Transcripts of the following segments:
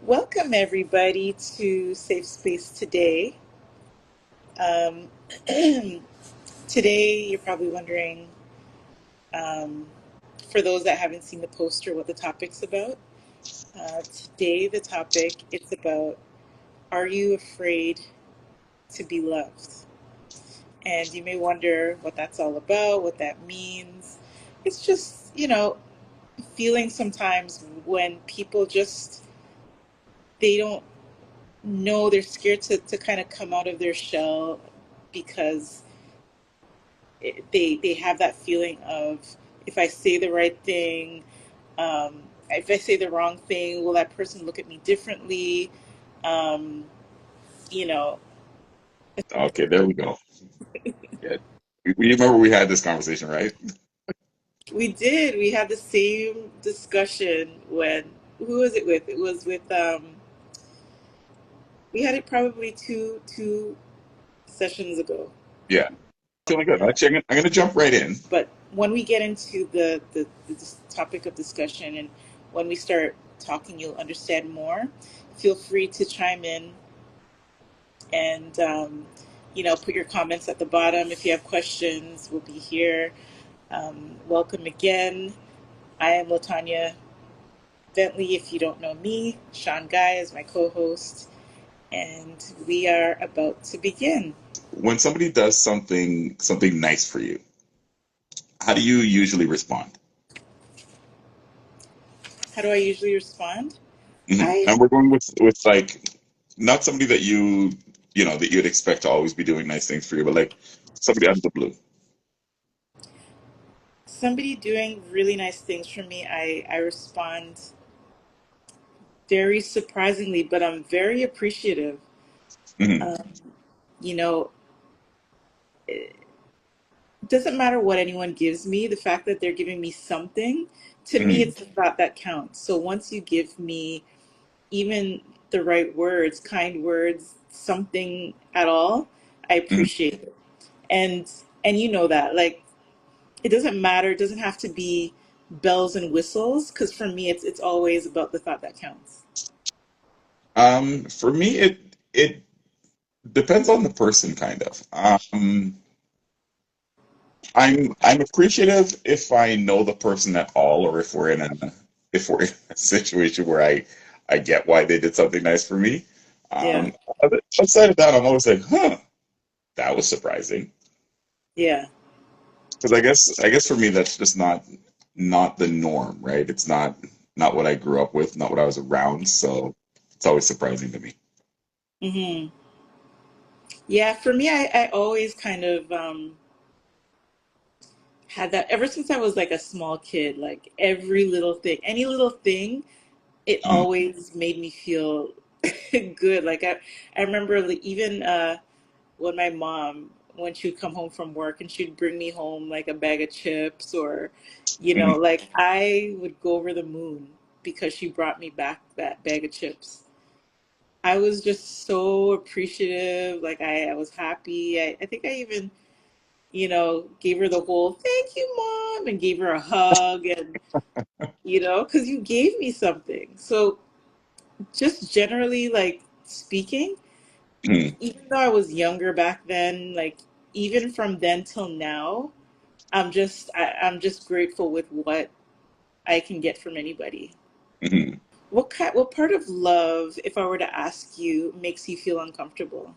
Welcome, everybody, to SafeSpace today. Um, Today, you're probably wondering, um, for those that haven't seen the poster, what the topic's about. Today, the topic it's about: Are you afraid to be loved? And you may wonder what that's all about, what that means. It's just, feeling sometimes when people just they don't know, they're scared to kind of come out of their shell because they have that feeling of, if I say the right thing, if I say the wrong thing, will that person look at me differently? Um, you know, Okay, there we go. Yeah. We remember we had this conversation, right? we had the same discussion when, who was it with? It was with, we had it probably two sessions ago. Yeah. Feeling good. Actually, I'm gonna jump right in. But when we get into the topic of discussion and when we start talking, you'll understand more. Feel free to chime in and, put your comments at the bottom. If you have questions, we'll be here. Welcome again. I am Latanya Bentley. If you don't know me, Sean Guy is my co host, and we are about to begin. When somebody does something nice for you, how do you usually respond? How do I usually respond? And I we're going with like not somebody that you know that you'd expect to always be doing nice things for you, but like somebody out of the blue. Somebody doing really nice things for me, I respond very surprisingly, but I'm very appreciative. hmm Um, you know, it doesn't matter what anyone gives me, the fact that they're giving me something, to me, hmm it's the thought that counts. So once you give me even the right words, kind words, something at all, I hmm appreciate it. And and you know that, like, it doesn't matter, it doesn't have to be bells and whistles, because for me it's always about the thought that counts. For me, it depends on the person, kind of. I'm appreciative if I know the person at all, or if we're in a situation where I get why they did something nice for me. Yeah. Um, Outside of that, I'm always like, huh, that was surprising. Yeah. Because I guess for me that's just not the norm, right? It's not what I grew up with, not what I was around, so it's always surprising to me. Hmm. Yeah, for me, I always kind of had that ever since I was like a small kid. Like every little thing, any little thing, it Mhm. always made me feel good. Like I remember, like, even when my mom, when she would come home from work and she'd bring me home like a bag of chips, or, Mhm. like, I would go over the moon because she brought me back that bag of chips. I was just so appreciative. Like I was happy. I think I even, gave her the whole thank you, mom, and gave her a hug, and, because you gave me something. So just generally, like, speaking, Mhm. even though I was younger back then, like, even from then till now, I'm just grateful with what I can get from anybody. Mhm. What part of love, if I were to ask you, makes you feel uncomfortable?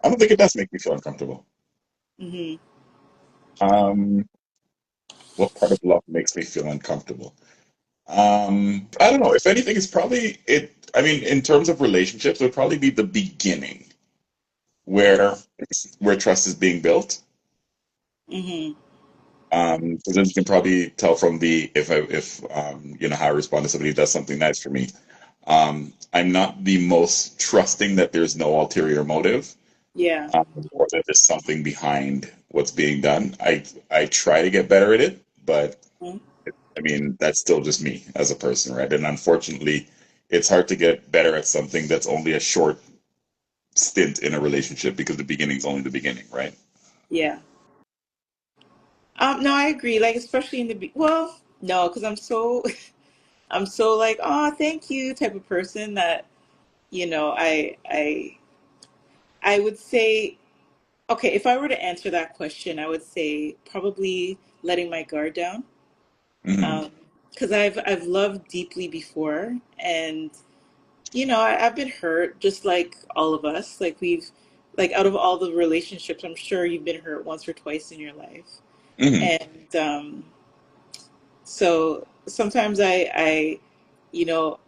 I don't think it does make me feel uncomfortable. Hmm. Um, what part of love makes me feel uncomfortable? I don't know. If anything, it's probably it. I mean, in terms of relationships, it would probably be the beginning where where trust is being built. Hmm. Because then you can probably tell from the if you know how I respond to somebody who does something nice for me. I'm not the most trusting that there's no ulterior motive, Yeah. or that there's something behind what's being done. I try to get better at it, but Mhm. I mean, that's still just me as a person, right? And unfortunately, it's hard to get better at something that's only a short stint in a relationship because the beginning's only the beginning, right? Yeah. No, I agree. Like, especially in well, no, because I'm so I'm so like, oh, thank you type of person that, I would say, okay, if I were to answer that question, I would say probably letting my guard down. Hmm. Um, because I've loved deeply before, and I've been hurt just like all of us. Like out of all the relationships, I'm sure you've been hurt once or twice in your life. Hmm. And so sometimes I you know,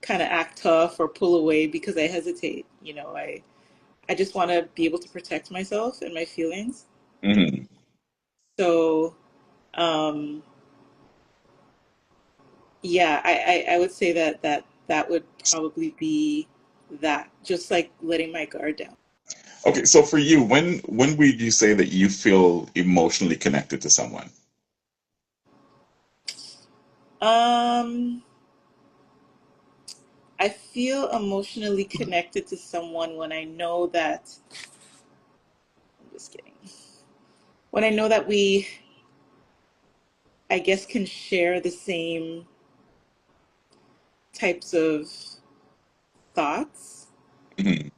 kind of act tough or pull away because I hesitate. I just want to be able to protect myself and my feelings. Hmm. So, um, yeah, I would say that would probably be that, just like letting my guard down. Okay, so for you, when would you say that you feel emotionally connected to someone? Um, I feel emotionally connected to someone when I know that, I'm just kidding. When I know that we, I guess, can share the same types of thoughts Hmm.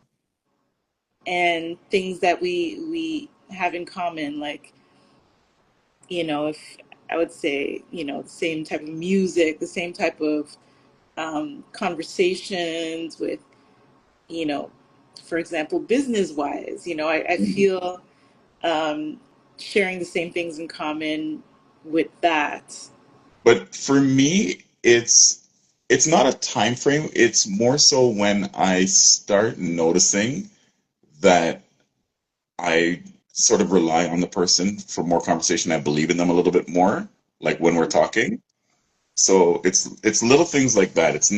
and things that we have in common. Like, if I would say, the same type of music, the same type of conversations with, you know, for example, business wise, I Hmm. feel um, sharing the same things in common with that. But for me, it's not a time frame. It's more so when I start noticing that I sort of rely on the person for more conversation. I believe in them a little bit more, like when we're talking. So it's little things like that. It's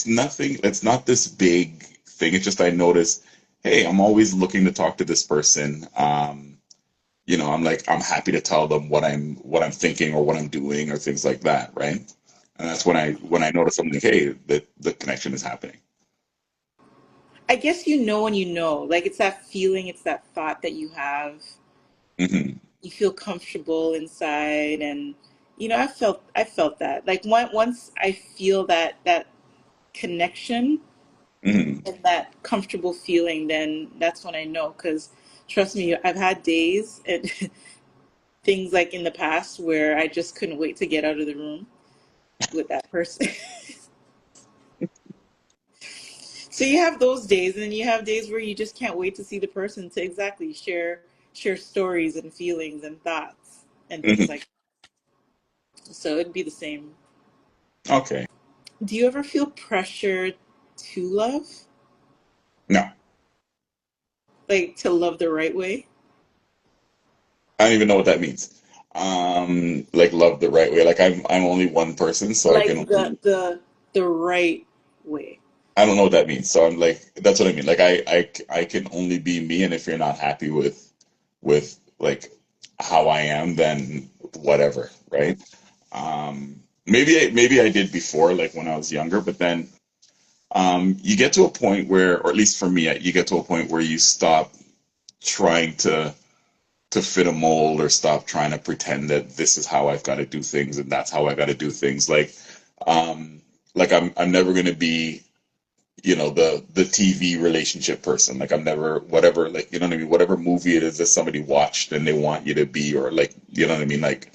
nothing, it's not this big thing. It's just I notice, hey, I'm always looking to talk to this person. I'm like I'm happy to tell them what I'm thinking or what I'm doing or things like that, right? And that's when I notice something, hey, that the connection is happening. I guess when like it's that feeling, it's that thought that you have. Hmm. You feel comfortable inside, and I felt that. Like once I feel that connection Hmm. and that comfortable feeling, then that's when I know. Because trust me, I've had days and things like in the past where I just couldn't wait to get out of the room with that person. So you have those days, and then you have days where you just can't wait to see the person to exactly share stories and feelings and thoughts and things Hmm. like that. So it'd be the same. Okay. Do you ever feel pressure to love? No, Like to love the right way? I don't even know what that means. Like love the right way. Like I'm only one person, so I can Like only the right way. I don't know what that means. So I'm like, that's what I mean. Like I can only be me, and if you're not happy with like how I am, then whatever, right? Maybe I did before, like when I was younger, but then you get to a point where, or at least for me, you get to a point where you stop trying to fit a mold or stop trying to pretend that this is how I've got to do things and that's how I got to do things. Um, like I'm never gonna be the TV relationship person. Like I'm never whatever, like you know what I mean, whatever movie it is that somebody watched and they want you to be, or like you know what I mean, like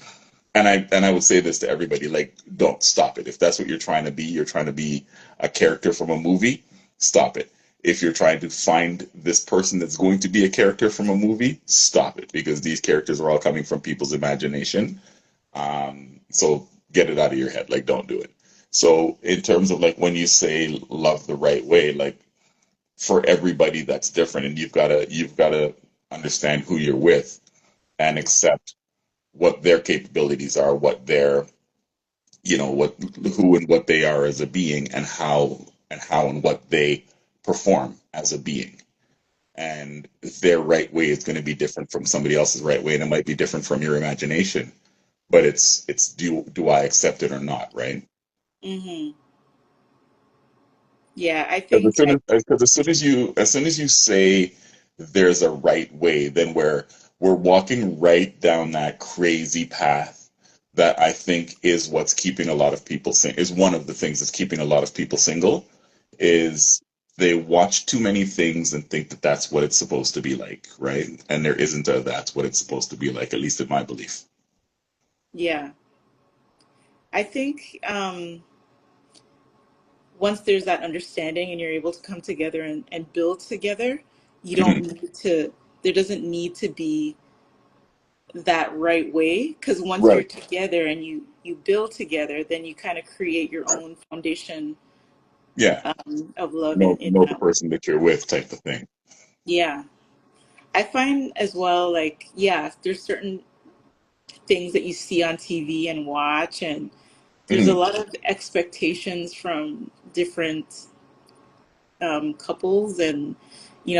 and I would say this to everybody, like don't stop it. If that's what you're trying to be a character from a movie, stop it. If you're trying to find this person that's going to be a character from a movie, stop it, because these characters are all coming from people's imagination. So get it out of your head. Like, don't do it. So in terms of like when you say love the right way, like for everybody that's different, and you've gotta understand who you're with and accept what their capabilities are, what their what who and what they are as a being, and how and what they perform as a being. And their right way is going to be different from somebody else's right way, and it might be different from your imagination, but it's do I accept it or not, right? Hmm. Yeah, I Because as think soon as because as soon as you say there's a right way, then we're walking right down that crazy path that I think is what's keeping a lot of people is one of the things that's keeping a lot of people single is they watch too many things and think that that's what it's supposed to be like, right? And there isn't a that's what it's supposed to be like, at least in my belief. Yeah. I think once there's that understanding and you're able to come together and build together, you don't Mhm. need to, there doesn't need to be that right way. Because once you're Right. together and you build together, then you kind of create your own foundation Yeah. of love in Know the that. person that you're with type of thing. Yeah. I find as well, like, yeah, there's certain things that you see on TV and watch, and there's a Mhm. lot of expectations from different couples, and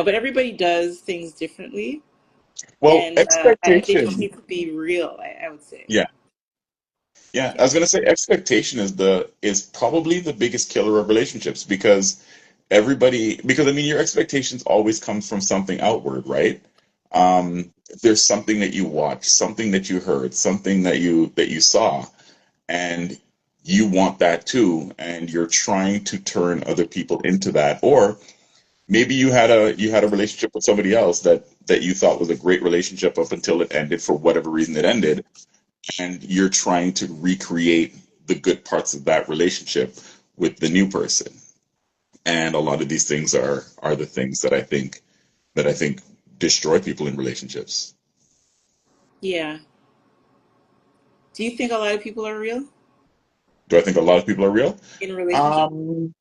but everybody does things differently, Well, and they just expectation. need to be real. I would say, Yeah. Yeah, I yeah. was gonna say expectation is probably the biggest killer of relationships because I mean your expectations always come from something outward, right? There's something that you watched, something that you heard, something that you saw, and you want that too, and you're trying to turn other people into that. Or maybe you had a relationship with somebody else that you thought was a great relationship up until it ended for whatever reason it ended, and you're trying to recreate the good parts of that relationship with the new person. And a lot of these things are the things that I think destroy people in relationships. Yeah. Do you think a lot of people are real Do I think a lot of people are real? in a relationship? Um,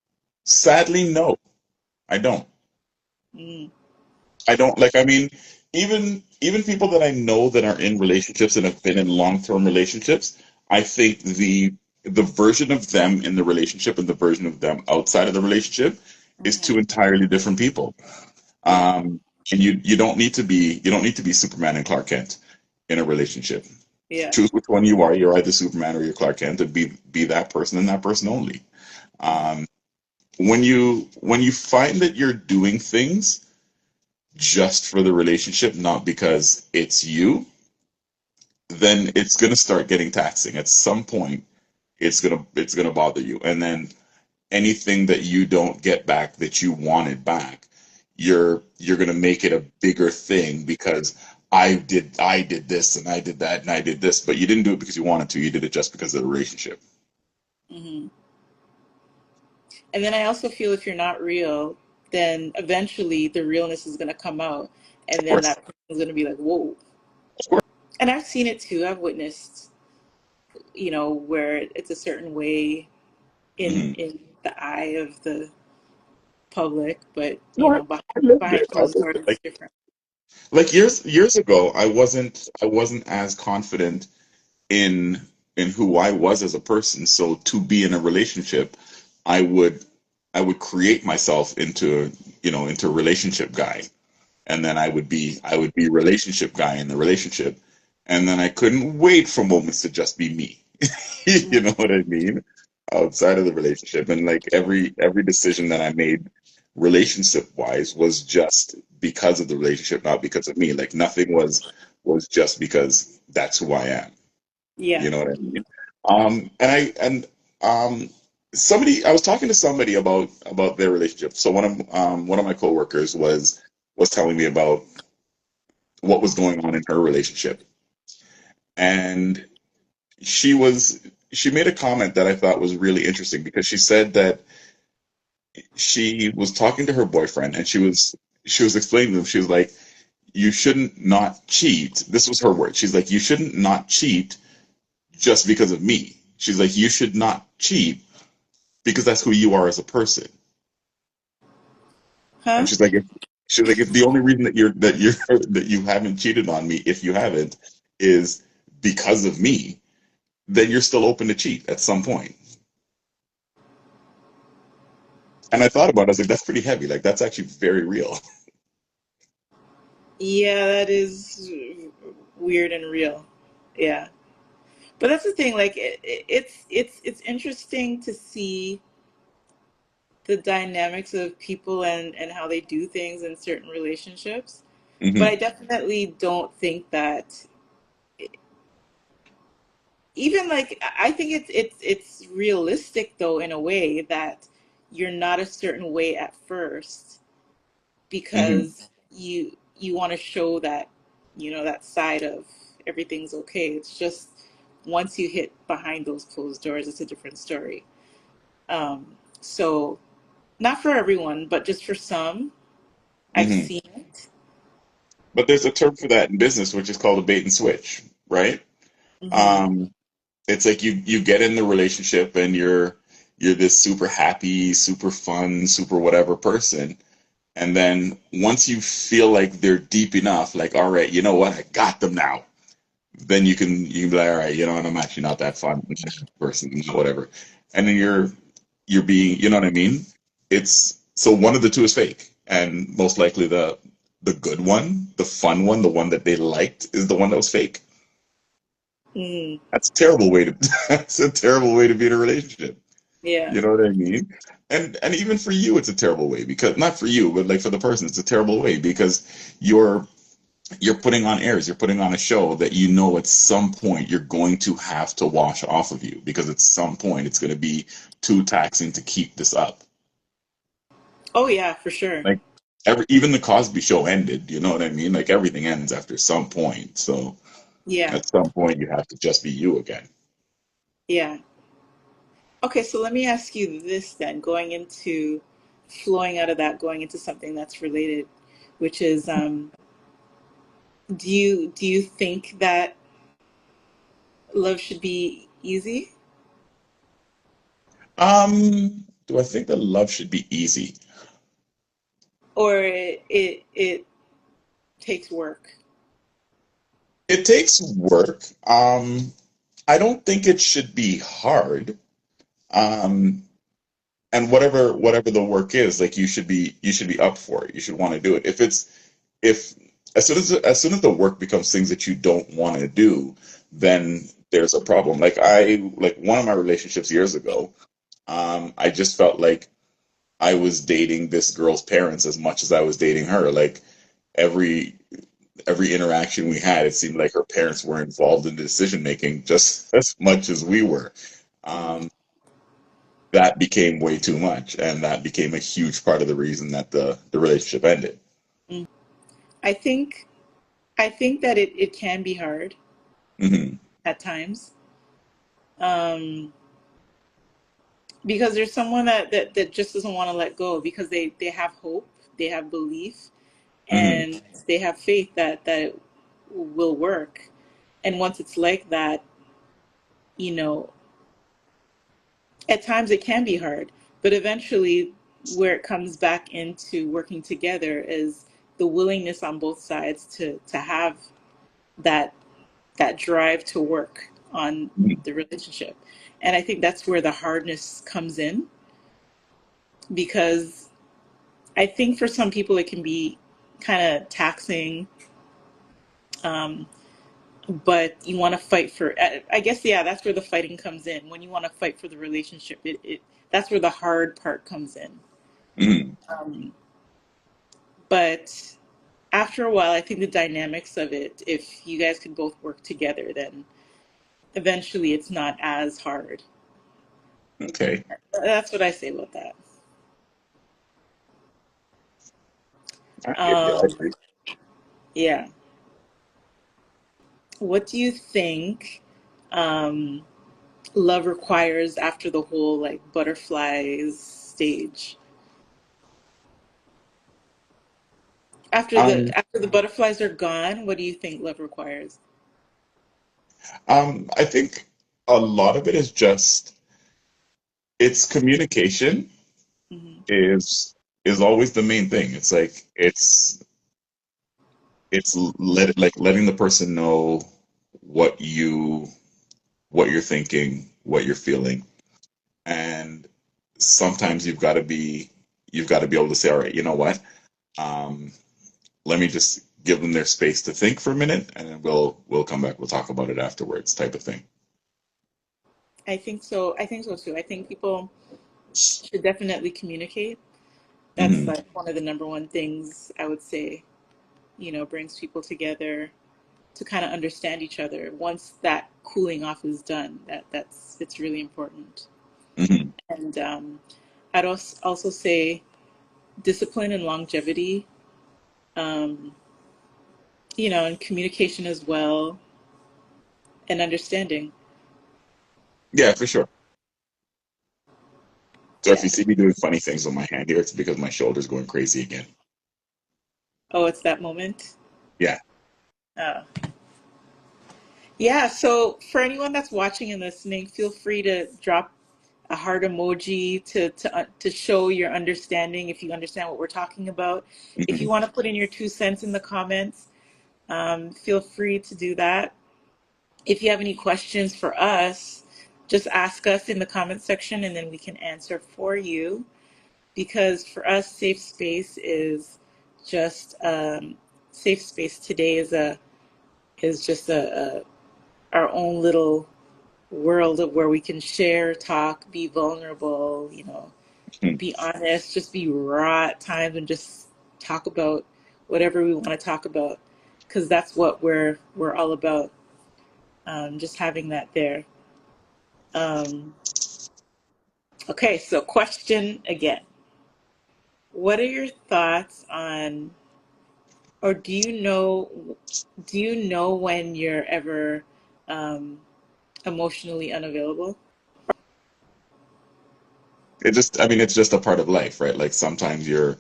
Sadly, no, I don't. Mm. I don't like. I mean, even people that I know that are in relationships and have been in long-term relationships, I think the version of them in the relationship and the version of them outside of the relationship is two Hmm. entirely different people. Yeah. And you don't need to be Superman and Clark Kent in a relationship. Yeah. Choose which one you are. You're either Superman or you're Clark Kent, and be that person and that person only. Hmm. Um, when you find that you're doing things just for the relationship, not because it's you, then it's gonna start getting taxing. At some point, it's gonna bother you, and then anything that you don't get back that you wanted back, you're gonna make it a bigger thing because I did this and I did that and I did this, but you didn't do it because you wanted to. You did it just because of the relationship. Hmm. And then I also feel if you're not real, then eventually the realness is going to come out, and Of then course, that person's going to be like, "Whoa." of course. And I've seen it too. I've witnessed, where it's a certain way in Hmm. the eye of the public, but No, I lived behind it. I closed lived doors it. it's different. Like years ago, I wasn't as confident in who I was as a person. So to be in a relationship, I would I would create myself into a relationship guy, and then I would be relationship guy in the relationship, and then I couldn't wait for moments to just be me. You know Mm. what I mean? Outside of the relationship, and like every decision that I made relationship wise was just because of the relationship, not because of me. Like nothing was just because that's who I am. Yeah. You know what I mean? And somebody, I was talking to somebody about their relationship. So one of my coworkers was telling me about what was going on in her relationship, and she was she made a comment that I thought was really interesting because she said that she was talking to her boyfriend and she was explaining to him. She was like, "You shouldn't not cheat." This was her word. She's like, "You shouldn't not cheat just because of me." She's like, "You should not cheat because that's who you are as a person." And Huh? she's like, if the only reason that you're that you haven't cheated on me, if you haven't, is because of me, then you're still open to cheat at some point. And I thought about it, I was like, that's pretty heavy. Like that's actually very real. Yeah, that is weird and real. Yeah. But that's the thing, like it's interesting to see the dynamics of people and how they do things in certain relationships. But I Hmm. definitely don't think that even like I think it's realistic though in a way that you're not a certain way at first Hmm. because you want to show that that side of everything's okay. It's just once you hit behind those closed doors, it's a different story. So not for everyone, but just for some, I've Hmm. seen it. But there's a term for that in business, which is called a bait and switch, right? Hmm. Um, it's like you get in the relationship and you're this super happy, super fun, super whatever person. And then once you feel like they're deep enough, like, all right, you know what, I got them now. Then you can be like, all right, you know what, I'm actually not that fun person, whatever. And then you're being, you know what I mean? It's so one of the two is fake, and most likely the good one, the fun one, the one that they liked, is the one that was fake. Mm, That's a terrible way to that's a terrible way to be in a relationship. yeah. You know what I mean? And even for you, it's a terrible way because not for you, but like for the person, it's a terrible way because you're you're putting on airs, you're putting on a show that you know at some point you're going to have to wash off of you because at some point it's going to be too taxing to keep this up. Oh yeah, for sure. Like even the Cosby Show ended, you know what I mean? Like everything ends after some point. So Yeah. at some point you have to just be you again. Yeah. Okay, so let me ask you this then, going into flowing out of that, going into something that's related, which is do you think that love should be easy Do I think that love should be easy? or it takes work? It takes work. I don't think it should be hard. Um, and whatever the work is, like you should be up for it. You should want to do it. If as soon as the work becomes things that you don't want to do, then there's a problem. Like one of my relationships years ago, I just felt like I was dating this girl's parents as much as I was dating her. Like every every interaction we had, it seemed like her parents were involved in the decision making just as much as we were. Mm. Um, that became way too much, and that became a huge part of the reason that the relationship ended. Mm. I think I think that it can be hard Hmm. at times. Um, because there's someone that just doesn't want to let go because they have hope, they have belief, Hmm. and they have faith that it will work. And once it's like that, you know, at times it can be hard, but eventually where it comes back into working together is the willingness on both sides to have that that drive to work on the relationship. And I think that's where the hardness comes in because I think for some people it can be kind of taxing, um, but you want to fight for. I guess yeah, that's where the fighting comes in. When you want to fight for the relationship, it that's where the hard part comes in. Hmm. Um, but after a while, I think the dynamics of it, if you guys can both work together, then eventually it's not as hard. Okay. That's what I say about that. I Um, agree. yeah. What do you think um, love requires after the whole like butterflies stage? Um, After the butterflies are gone, what do you think love requires? I think a lot of it is just it's communication Hmm. is is always the main thing. It's like letting the person know what you what you're thinking, what you're feeling, and sometimes you've got to be able to say, all right, you know what? Um, let me just give them their space to think for a minute, and then we'll come back. We'll talk about it afterwards, type of thing. I think so. I think so too. I think people should definitely communicate. That's Hmm. like one of the number one things I would say, brings people together. to kind of understand each other. Once that cooling off is done, that's it's really important. Hmm. And I'd also say discipline and longevity, um, and communication as well, and understanding. Yeah, for sure. So if Yeah. you see me doing funny things with my hand here, it's because my shoulder's going crazy again. Oh, it's that moment. Yeah. Oh. Yeah. So for anyone that's watching and listening, feel free to drop a heart emoji to show your understanding if you understand what we're talking about. If you Hmm. want to put in your 2 cents in the comments, feel free to do that. If you have any questions for us, just ask us in the comment section and then we can answer for you. Because for us, safe space is just safe space today is just our own little world of where we can share, talk, be vulnerable, be honest, just be raw at times and just talk about whatever we want to talk about because that's what we're all about. Just having that there. Um, okay, so question again. What are your thoughts on, or do you know when you're ever um, emotionally unavailable? It just, I mean, it's just a part of life, right? Like sometimes you're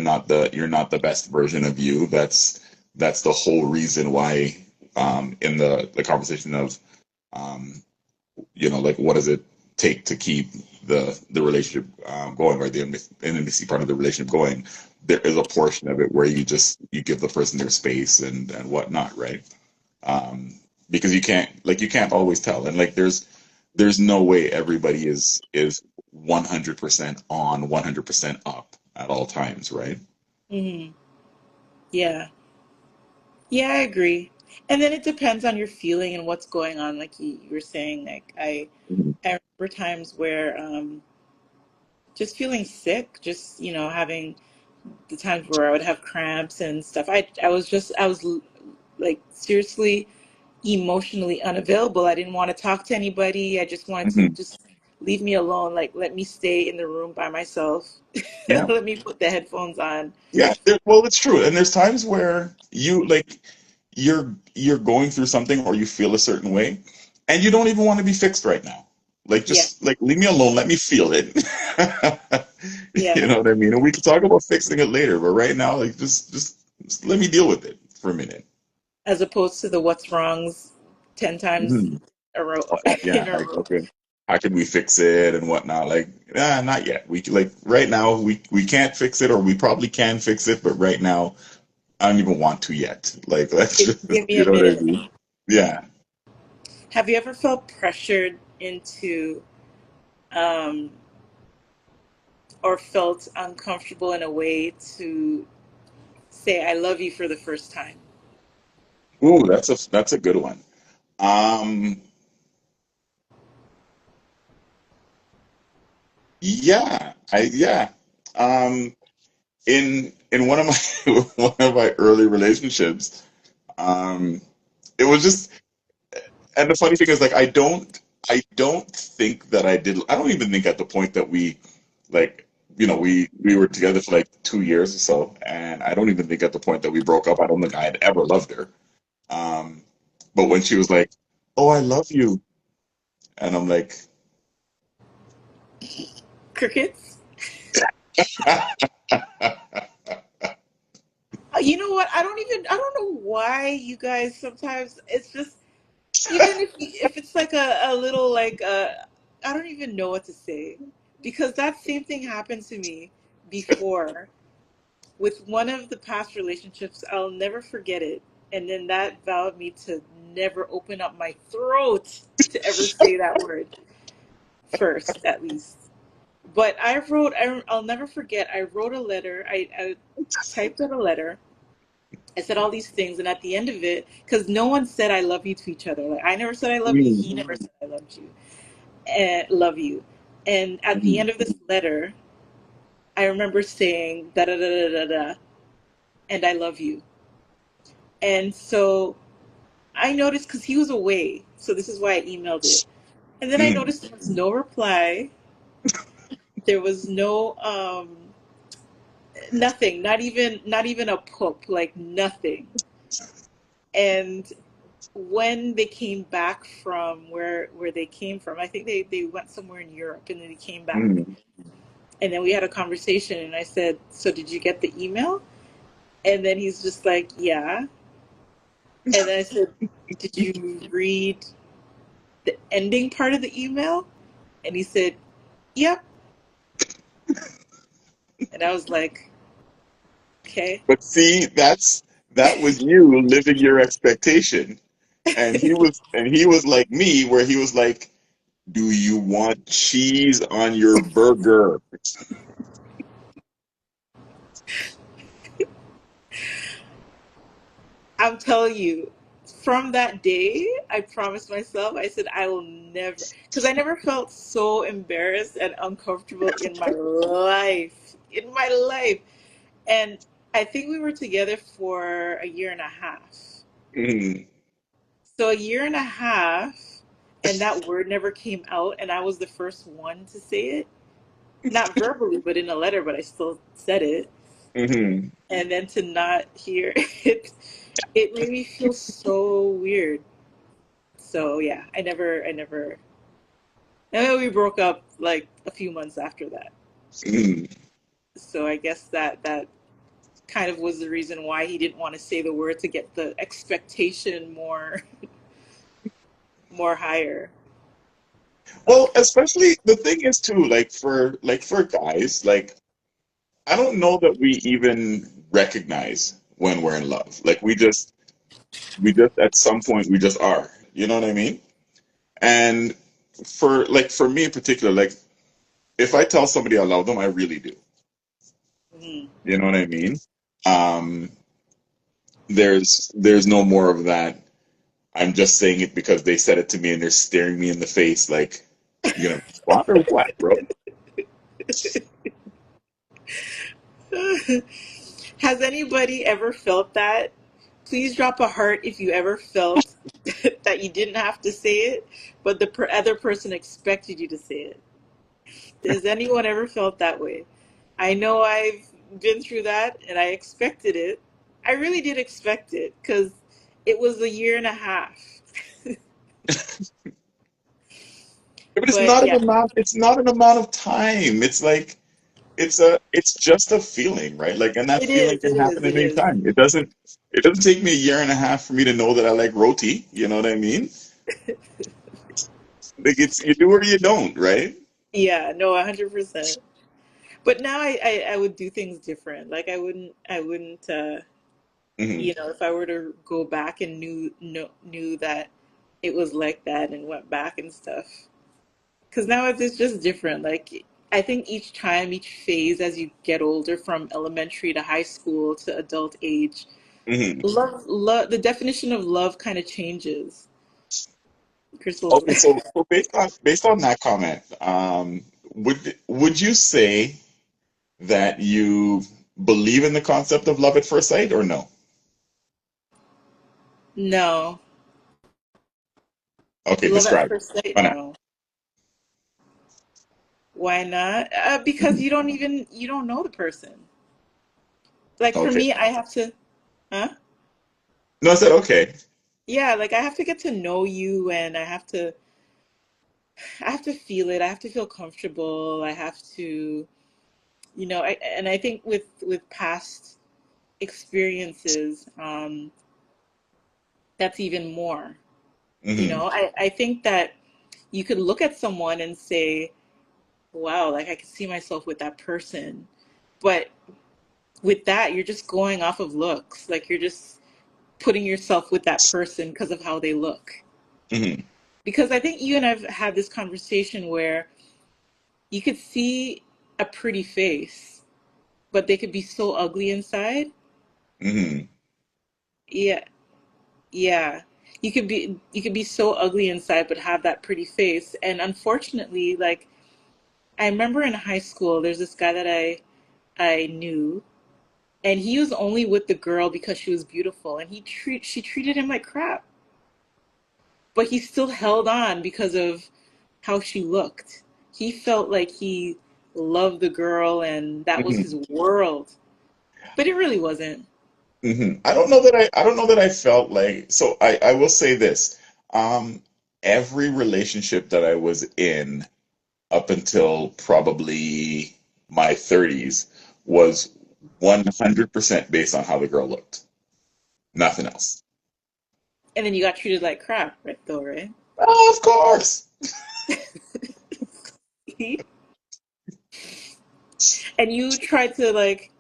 not the best version of you. That's the whole reason why, in the conversation of, um, like what does it take to keep the relationship going, or the intimacy part of the relationship going? There is a portion of it where you give the person their space and whatnot, right? um, because you can't always tell, and like there's no way everybody is 100% on, 100% up at all times, right? Hmm. Yeah. Yeah, I agree. And then it depends on your feeling and what's going on. Like you were saying, like Mhm. I remember times where just feeling sick, just having the times where I would have cramps and stuff. I was like seriously emotionally unavailable. I didn't want to talk to anybody. I just wanted to Mhm. just leave me alone. Like let me stay in the room by myself. Yeah, Let me put the headphones on. yeah. Well, it's true, and there's times where you're going through something, or you feel a certain way, and you don't even want to be fixed right now. Like, Yeah, just like leave me alone, let me feel it. You yeah. know what I mean? And we can talk about fixing it later, but right now, like, just let me deal with it for a minute. As opposed to the what's wrongs 10 times Mhm. a row Yeah, in a like, row. okay, how can we fix it and whatnot? Like, not yet. Like right now, we can't fix it, or we probably can fix it, but right now, I don't even want to yet. Like, let's just, Give me you a know what I minute. mean? Yeah. Have you ever felt pressured into um, or felt uncomfortable in a way to say I love you for the first time? Ooh, that's a good one. Um, yeah. Um, in one of my one of my early relationships, um, it was just, and the funny thing is, like, I don't think that I did. I don't even think at the point that like, we were together for like 2 years or so, and I don't even think at the point that we broke up, I don't think I had ever loved her. Um, but when she was like, "Oh, I love you," and I'm like, Crickets? You know what? I don't know why you guys sometimes, it's just, even if it's like a little like I don't even know what to say because that same thing happened to me before with one of the past relationships. I'll never forget it. And then that vowed me to never open up my throat to ever say that word first, at least. But I'll never forget, I wrote a letter. I typed out a letter. I said all these things. And at the end of it, because no one said I love you to each other. Like I never said I love you. mm, He never said I loved you. And love you. And at the mm, end of this letter, I remember saying da da da da da da, and I love you. And so I noticed because he was away. So this is why I emailed it. And then I Mm. noticed there was no reply. There was no nothing, not even a poop, like nothing. And when they came back from where they came from, I think they went somewhere in Europe and then they came back. Mm. And then we had a conversation and I said, "So did you get the email?" And then he's just like, "Yeah." And then I said, "Did you read the ending part of the email?" And he said, "Yep." And I was like, "Okay." But see, that was you living your expectation. And he was like me, where he was like, "Do you want cheese on your burger?" I'm telling you, from that day, I promised myself, I said, I will never, because I never felt so embarrassed and uncomfortable in my life. In my life. And I think we were together for a year and a half. Mm. So a year and a half, and that word never came out, and I was the first one to say it. Not verbally, but in a letter, but I still said it. Hmm. And then to not hear it, it made me feel so weird. So yeah, I never. And then we broke up like a few months after that. Mm. So I guess that kind of was the reason why he didn't want to say the word to get the expectation more higher. Well, especially the thing is too, like for guys, like I don't know that we even recognize when we're in love. Like we just at some point we just are. You know what I mean? And for me in particular, like if I tell somebody I love them, I really do. Mhm. You know what I mean? Um, there's no more of that. I'm just saying it because they said it to me and they're staring me in the face like, you gonna respond or what, bro? Has anybody ever felt that? Please drop a heart if you ever felt that you didn't have to say it, but the other person expected you to say it. Has anyone ever felt that way? I know I've been through that and I expected it. I really did expect it because it was a year and a half. But it's But not an yeah, amount. It's not an amount of time. It's like it's just a feeling, right? Like, and that it feeling is, can it is, happen it at any is. time. It doesn't take me a year and a half for me to know that I like roti. You know what I mean? Like it's you do or you don't, right? Yeah, no, 100%. But now I would do things different. Like I wouldn't Hmm. if I were to go back and knew that it was like that and went back and stuff. Because now it's just different. Like I think each time, each phase as you get older, from elementary to high school to adult age, Hmm. love, the definition of love kind of changes. Crystal. Okay, so based on that comment, would you say that you believe in the concept of love at first sight or no? No, Okay, love at describe. first sight. Why not? No, why not? Because Mhm. you don't know the person. Like for Okay. me, I have to, huh? No, I said okay. Yeah, like I have to get to know you, and I have to feel it. I have to feel comfortable. I have to, and I think with past experiences, that's even more. Hmm. I think that you could look at someone and say, wow, like I could see myself with that person. But with that, you're just going off of looks. Like you're just putting yourself with that person because of how they look. Hmm. Because I think you and I've had this conversation where you could see a pretty face, but they could be so ugly inside. Hmm. Yeah, yeah. You could be so ugly inside but have that pretty face. And unfortunately, like I remember in high school there's this guy that I knew, and he was only with the girl because she was beautiful, and she treated him like crap, but he still held on because of how she looked. He felt like he loved the girl and that was his Hmm. world, but it really wasn't. Hmm. I don't know that I felt like, so I will say this. Um, every relationship that I was in up until probably my 30s was 100% based on how the girl looked. Nothing else. And then you got treated like crap, right? Though, right? Oh, of course. And you tried to like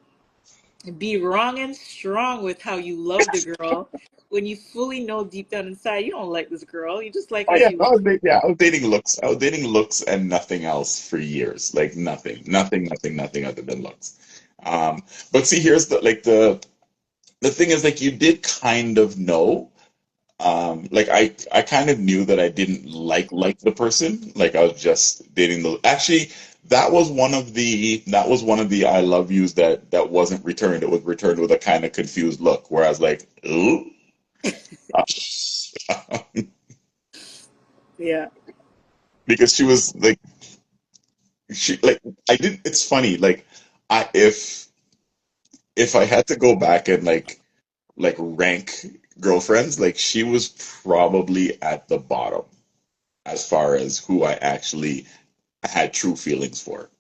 be wrong and strong with how you love the girl when you fully know deep down inside you don't like this girl. You just like Oh how yeah, she looks. I was dating looks. I was dating looks and nothing else for years. Like nothing other than looks. Um, but see, here's the thing is like you did kind of know. Like I kind of knew that I didn't like the person. Like I was just dating the. Actually, that was one of the I love yous that wasn't returned. It was returned with a kind of confused look, where I was like, ooh. Yeah. Because she was like she like I didn't. It's funny. Like I if I had to go back and like rank girlfriends, like she was probably at the bottom as far as who I actually had true feelings for.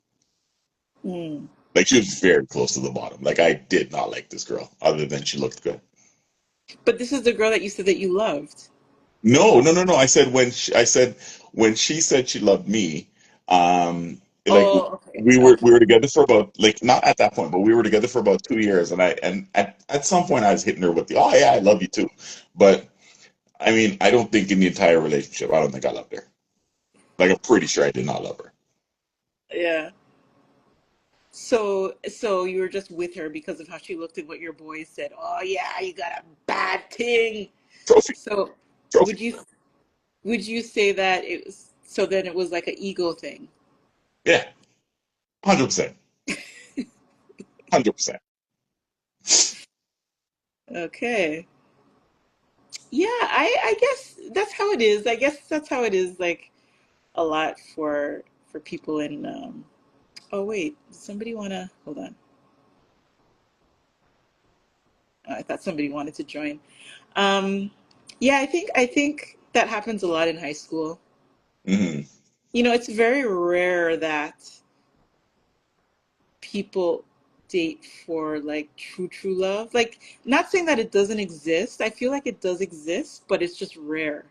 Mm. Like she was very close to the bottom. Like I did not like this girl, other than she looked good. But this is the girl that you said that you loved. No. I said when she said she loved me, like Oh, okay. we Gotcha. were together for about like not at that point, but we were together for about 2 years, and at some point I was hitting her with the oh yeah I love you too, but I mean I don't think in the entire relationship I don't think I loved her. Like I'm pretty sure I did not love her. Yeah. So you were just with her because of how she looked and what your boys said. Oh yeah, you got a bad thing. Trophy, So trophy. would you would you say that it was so then it was like an ego thing? Yeah, 100%, 100%. Okay. Yeah, I guess that's how it is. I guess that's how it is like a lot for people in oh wait, does somebody wanna hold on. Oh, I thought somebody wanted to join. Um yeah, I think that happens a lot in high school. Hmm. You know, it's very rare that people date for like true love. Like not saying that it doesn't exist. I feel like it does exist, but it's just rare.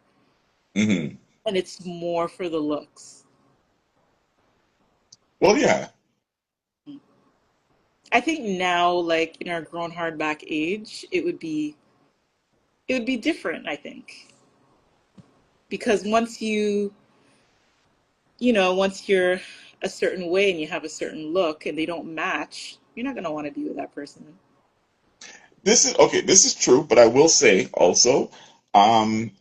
Hmm. And it's more for the looks. Well, yeah. I think now, like in our grown hardback age, it would be different, I think. Because once you're a certain way and you have a certain look and they don't match, you're not gonna want to be with that person. This is okay. This is true, but I will say also, I'm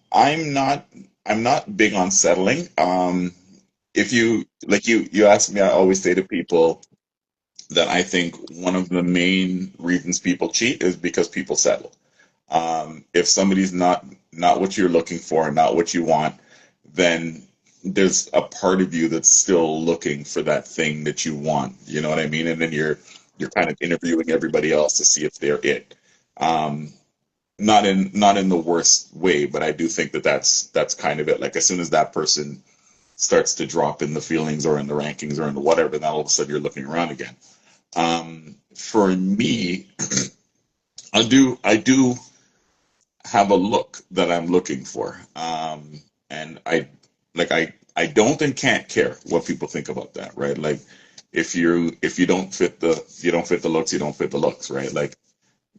not. I'm not big on settling. If you like, you ask me, I always say to people that I think one of the main reasons people cheat is because people settle. If somebody's not what you're looking for, not what you want, then there's a part of you that's still looking for that thing that you want. You know what I mean? And then you're kind of interviewing everybody else to see if they're it. Um, not in the worst way, but I do think that that's kind of it. Like as soon as that person starts to drop in the feelings or in the rankings or in the whatever, then all of a sudden you're looking around again. For me, I do have a look that I'm looking for. And I don't and can't care what people think about that, right? Like if you don't fit the looks, you don't fit the looks, right? Like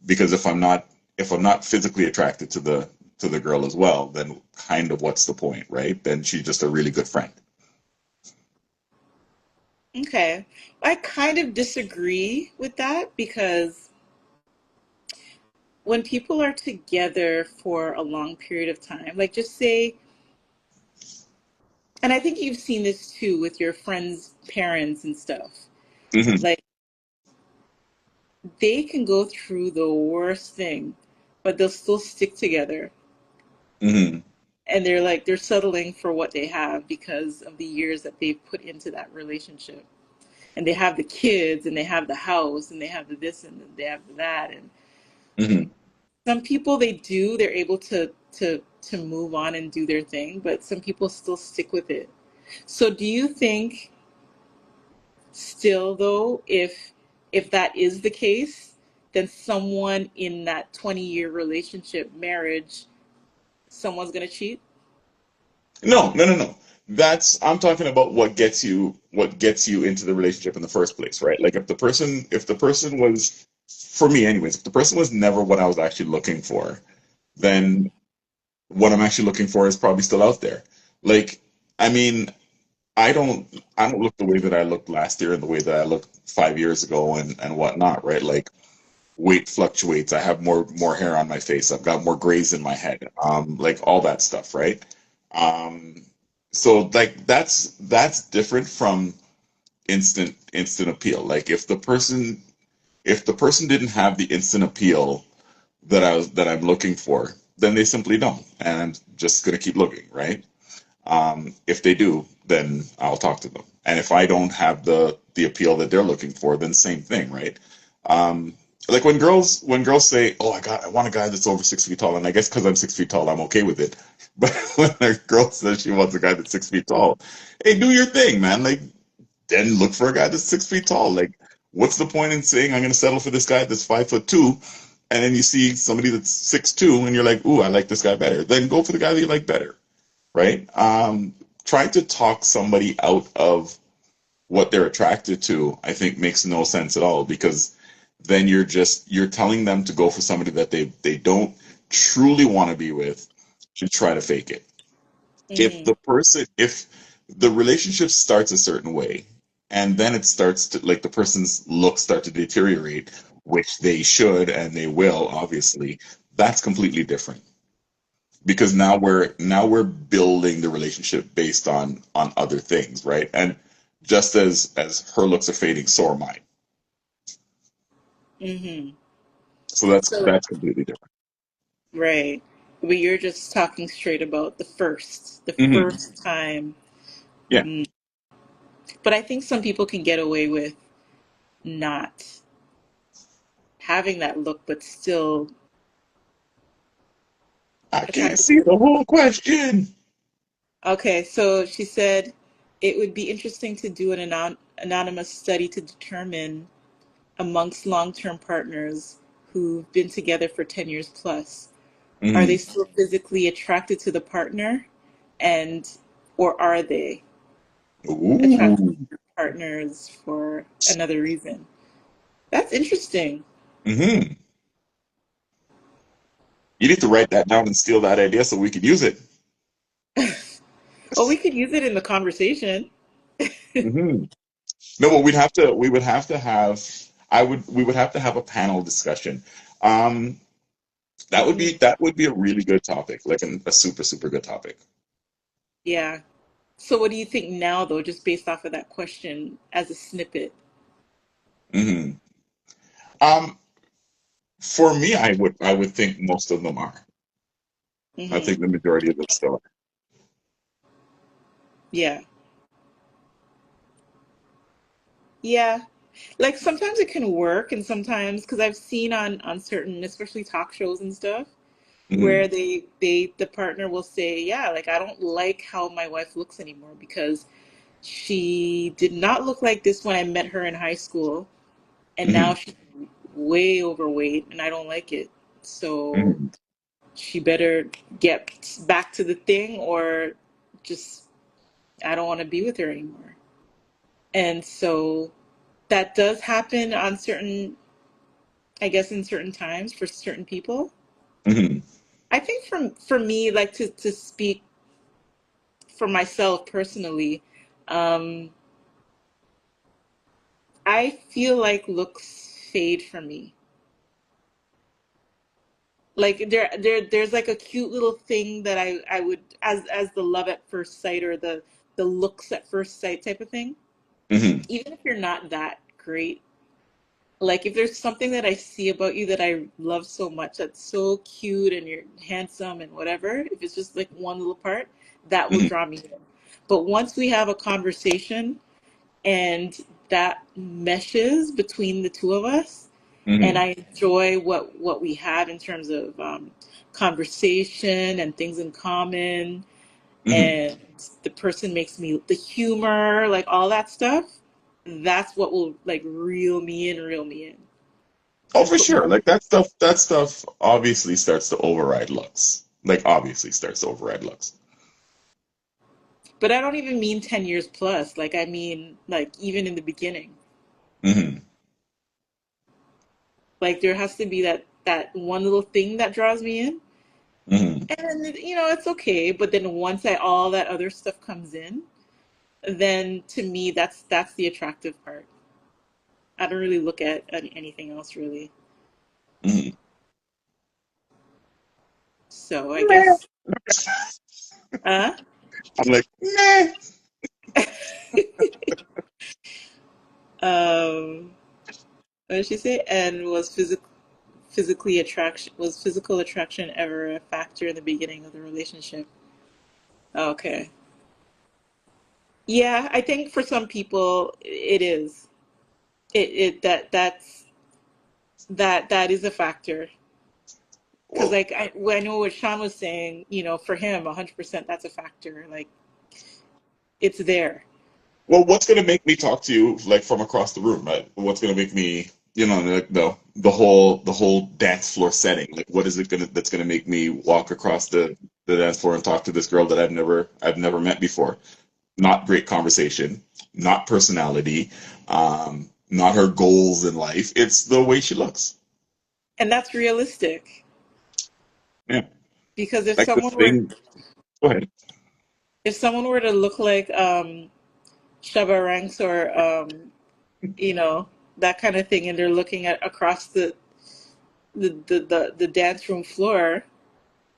because if I'm not physically attracted to the girl as well, then kind of what's the point, right? Then she's just a really good friend. Okay. I kind of disagree with that because when people are together for a long period of time, like just say, and I think you've seen this too with your friends' parents and stuff. Hmm. Like they can go through the worst thing, but they'll still stick together. Hmm. And they're like, they're settling for what they have because of the years that they've put into that relationship. And they have the kids and they have the house and they have the this and they have the that. And Hmm. some people they're able to move on and do their thing, but some people still stick with it. So do you think still though, if that is the case, then someone in that 20-year relationship marriage, someone's gonna cheat? No, no, no, no. That's I'm talking about what gets you into the relationship in the first place, right? Like if the person was for me anyways, if the person was never what I was actually looking for, then what I'm actually looking for is probably still out there. Like, I mean, I don't I don't look the way that I looked last year and the way that I looked 5 years ago and whatnot, right? Like weight fluctuates. I have more hair on my face. I've got more grays in my head. Like all that stuff, right? Um, so like that's different from instant appeal. Like if the person didn't have the instant appeal that I'm looking for, then they simply don't, and I'm just gonna keep looking, right? If they do, then I'll talk to them. And if I don't have the appeal that they're looking for, then same thing, right? Um, like when girls say, "Oh, I want a guy that's over 6 feet tall," and I guess because I'm 6 feet tall, I'm okay with it. But when a girl says she wants a guy that's 6 feet tall, hey, do your thing, man. Like then look for a guy that's 6 feet tall. Like what's the point in saying I'm going to settle for this guy that's 5'2"? And then you see somebody that's 6'2", and you're like, "Ooh, I like this guy better." Then go for the guy that you like better, right? Trying to talk somebody out of what they're attracted to, I think makes no sense at all because then you're telling them to go for somebody that they don't truly want to be with to try to fake it. Mm-hmm. If the relationship starts a certain way and then it starts to like the person's looks start to deteriorate, which they should and they will, obviously, that's completely different because now we're building the relationship based on other things, right? And just as her looks are fading, so are mine. Mm-hmm. So So that's completely different. right. But you're just talking straight about the Hmm. first time. Yeah, Mm. But I think some people can get away with not having that look, but still I can't attracted see to the them. whole question. Okay, so she said it would be interesting to do an anonymous study to determine amongst long-term partners who've been together for 10 years plus, are they Hmm. still physically attracted to the partner and or are they attracted Ooh. to their partners for another reason? That's interesting. Hmm. You need to write that down and steal that idea so we can use it. Well, we could use it in the conversation. Hmm. No, but we would have to have we would have to have a panel discussion. Um, Hmm. that would be a really good topic, like a super good topic. Yeah. So what do you think now, though, just based off of that question as a snippet? Hmm. Um, for me, I would think most of them are. I Hmm. think the majority of them still are. Yeah. Yeah. Like sometimes it can work, and sometimes because I've seen on certain, especially talk shows and stuff, Hmm. where the partner will say, yeah, like I don't like how my wife looks anymore because she did not look like this when I met her in high school, and now Hmm. she's way overweight, and I don't like it. So Hmm. she better get back to the thing, or just I don't want to be with her anymore. And so that does happen on certain, I guess, in certain times for certain people. Hmm. I think for me, like to speak for myself personally, um, I feel like looks fade for me. Like there's like a cute little thing that I would as the love at first sight or the looks at first sight type of thing. Hmm. Even if you're not that great, Like if there's something that I see about you that I love so much, that's so cute and you're handsome and whatever, if it's just like one little part, that will Hmm. draw me in. But once we have a conversation and that meshes between the two of us, and Hmm. I enjoy what we have in terms of conversation and things in common, Hmm. and the person makes me the humor, like all that stuff, that's what will like reel me in Oh, and for put sure. more. Like that stuff obviously starts to override looks. Like obviously starts to override looks. But I don't even mean 10 years plus. Like I mean like even in the beginning. Hmm. Like there has to be that one little thing that draws me in. Hmm. And it's okay, but then once I all that other stuff comes in, then to me that's the attractive part. I don't really look at anything else really. Hmm. So I Meh. guess uh I'm like, meh. um what did she say? And was physical attraction ever a factor in the beginning of the relationship? Okay. Yeah, I think for some people it is. It that is a factor. Because Well, like I know what Sean was saying, for him, 100% that's a factor. Like it's there. well, what's gonna make me talk to you like from across the room, right? What's gonna make me, like the whole dance floor setting? Like, what is it gonna that's gonna make me walk across the dance floor and talk to this girl that I've never met before? Not great conversation, not personality, not her goals in life. It's the way she looks. And that's realistic. Yeah, Because if like the someone were thing. Go ahead. if someone were to look like Shabba Ranks or you know, that kind of thing, and they're looking at across the dance room floor,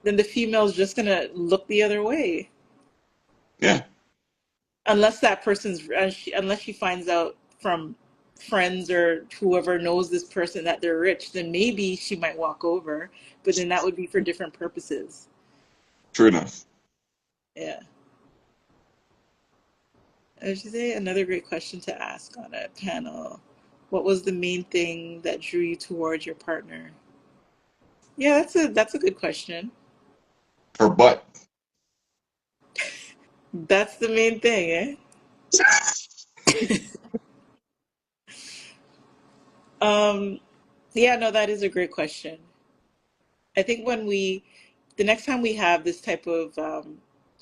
then the female's just gonna look the other way. Yeah, Unless that person's unless she finds out from friends or whoever knows this person that they're rich, then maybe she might walk over, but then that would be for different purposes. true enough. Yeah. I should say another great question to ask on a panel. What was the main thing that drew you towards your partner? Yeah, that's a good question. Her butt. That's the main thing, eh? Um, yeah, no, that is a great question. I think the next time we have this type of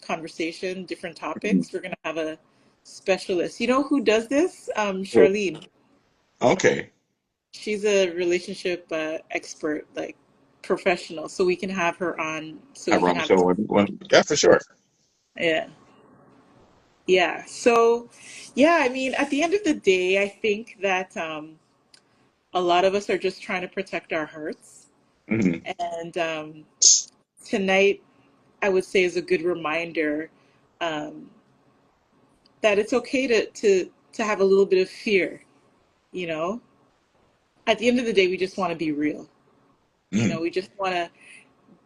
conversation, different topics, we're going to have a specialist. You know who does this? Oh, Charlene. okay. She's a relationship expert, like professional. So we can have her on. So we Have her can on the have show yeah, for sure. yeah, yeah. So yeah, I mean, at the end of the day, I think that a lot of us are just trying to protect our hearts, Hmm. and tonight I would say is a good reminder um, that it's okay to have a little bit of fear. You know, at the end of the day, we just want to be real. Hmm. We just want to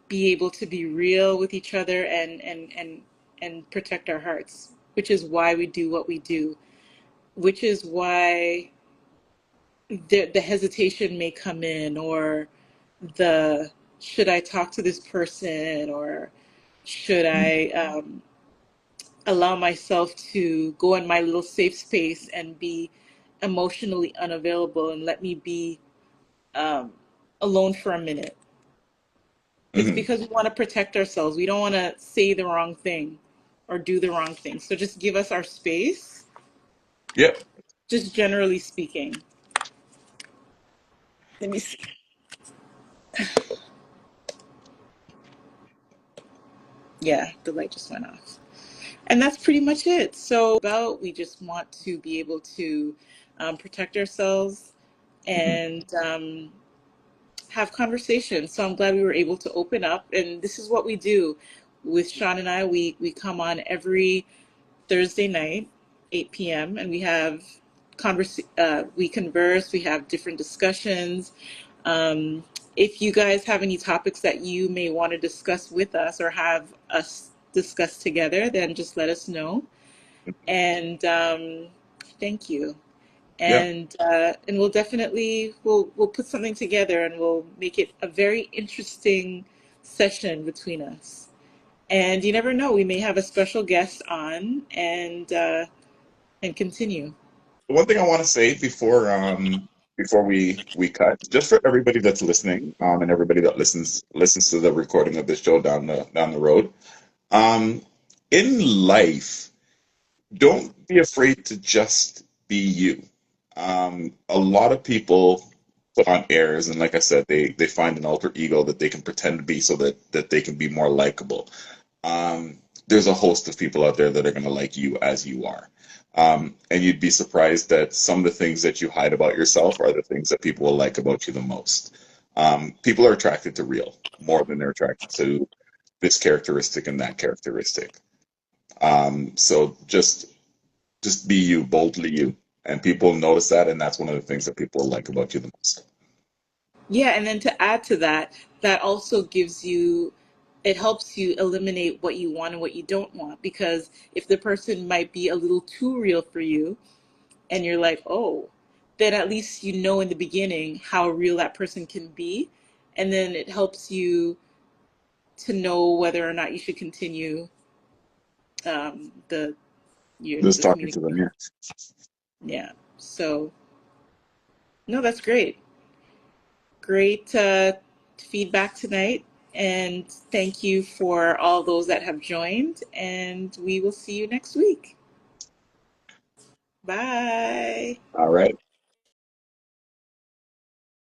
be able to be real with each other and protect our hearts, which is why we do what we do. Which is why the hesitation may come in, or the should I talk to this person, or should I allow myself to go in my little safe space and be emotionally unavailable and let me be um, alone for a minute. It's Hmm. because we want to protect ourselves. We don't want to say the wrong thing or do the wrong thing. So just give us our space, Yep. just generally speaking. Let me see. Yeah, the light just went off. And that's pretty much it. So about we just want to be able to protect ourselves Hmm. and have conversations. So I'm glad we were able to open up. And this is what we do with Sean and I. We come on every Thursday night, 8 p.m., and we have we converse, we have different discussions. Um, if you guys have any topics that you may want to discuss with us or have us discuss together, then just let us know. And thank you. Yeah. And we'll definitely we'll put something together and we'll make it a very interesting session between us. And you never know, we may have a special guest on and continue. One thing I want to say before we cut, just for everybody that's listening, and everybody that listens to the recording of this show down the road, um, in life, don't be afraid to just be you. A lot of people put on airs, and like I said, they find an alter ego that they can pretend to be so that they can be more likable. um, there's a host of people out there that are going to like you as you are. And you'd be surprised that some of the things that you hide about yourself are the things that people will like about you the most. People are attracted to real more than they're attracted to this characteristic and that characteristic. So just be you, boldly you, and people notice that, and that's one of the things that people like about you the most. Yeah, and then to add to that, that also gives you, it helps you eliminate what you want and what you don't want. Because if the person might be a little too real for you, and you're like, oh, then at least you know in the beginning how real that person can be. And then it helps you to know whether or not you should continue Just the talking to them, communication. yeah. Yeah. So no, that's great. Great feedback tonight. And thank you for all those that have joined. And we will see you next week. Bye. All right.